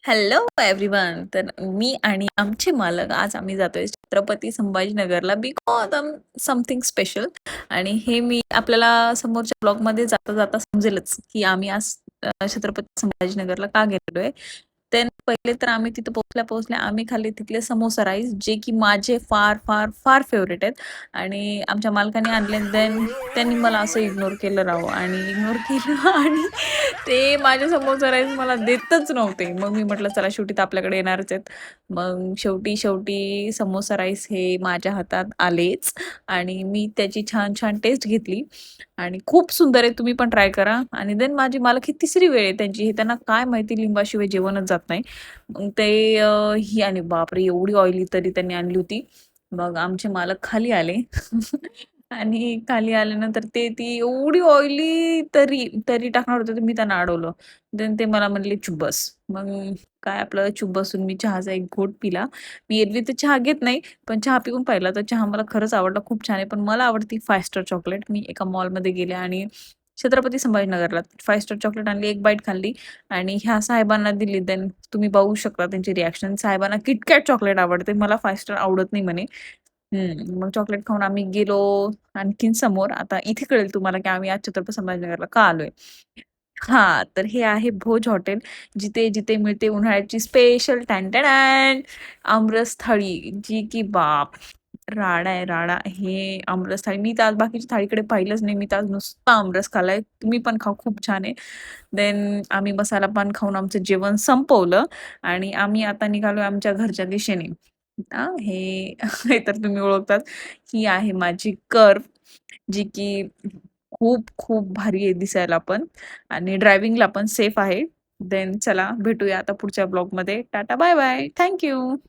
Hello everyone. तर मी आणि आमचे मालक आज आम्ही जातोय छत्रपती संभाजीनगरला बिकॉज समथिंग स्पेशल. आणि हे मी आपल्याला समोरच्या ब्लॉगमध्ये जाता जाता समजेलच की आम्ही आज छत्रपती संभाजीनगरला का गेलेलोय. देन पहिले तर आम्ही तिथे पोहोचल्या आम्ही खाल्ले तिथले समोसा राईस, जे की माझे फार फार फार फेवरेट आहेत. आणि आमच्या मालकाने आणले. देन त्यांनी मला असं इग्नोर केलं राव, आणि इग्नोर केलं आणि ते माझे समोसा राईस मला देतच नव्हते. मग मी म्हटलं चला, शेवटी तर आपल्याकडे येणारच आहेत. मग शेवटी शेवटी समोसा राईस हे माझ्या हातात आलेच, आणि मी त्याची छान छान टेस्ट घेतली आणि खूप सुंदर आहे. तुम्ही पण ट्राय करा. आणि देन माझी मालक ही तिसरी वेळ आहे त्यांची, हे त्यांना काय माहिती, लिंबाशिवाय जेवणच जात नाही. मग ते ही, आणि बापरे एवढी ऑइली तरी त्यांनी आणली होती. मग आमचे मालक खाली आले आणि खाली आल्यानंतर ती एवढी ऑइली तरी तरी टाकणार होते, तर मी त्यांना अडवलं. देन ते मला म्हणले चुप बस. मग काय आपलं, चुप बसून मी चहाचा एक घोट पिला. मी एरवी तर चहा घेत नाही, पण चहा पिऊन पाहिला तर चहा मला खरंच आवडला, खूप छान आहे. पण मला आवडती 5 स्टार चॉकलेट. मी एका मॉलमध्ये गेले आणि छत्रपती संभाजीनगरला 5 स्टार चॉकलेट आणली, एक बाईट खाल्ली आणि ह्या साहेबांना दिली. देन तुम्ही बघू शकता त्यांची रिॲक्शन. साहेबांना किटकॅट चॉकलेट आवडते, मला 5 स्टार आवडत नाही म्हणे. मग चॉकलेट खाऊन आम्ही गेलो आणखीन समोर. आता इथे कळेल तुम्हाला की आम्ही आज छत्रपती संभाजीनगरला का आलोय. हां, तर हे आहे भोज हॉटेल, जिथे मिळते उन्हाळ्याची स्पेशल टॅन आमरस थाळी, जी की बाप! राडा आहे राडा. हे आमरस थाळी मी तर आज बाकीच्या थाळीकडे पाहिलंच नाही. मी तर आज नुसता आमरस खाल्लाय. तुम्ही पण खा, खूप छान आहे. देन आम्ही मसाला पान खाऊन आमचं जेवण संपवलं आणि आम्ही आता निघालोय आमच्या घरच्या दिशेने. हे हे तर तुम्ही ओळखतात. ही आहे माझी कर्व, जी की खूप खूप भारी आहे दिसायला पण, आणि ड्रायव्हिंगला पण सेफ आहे. देन चला भेटूया आता पुढच्या ब्लॉगमध्ये. Tata bye bye. Thank you.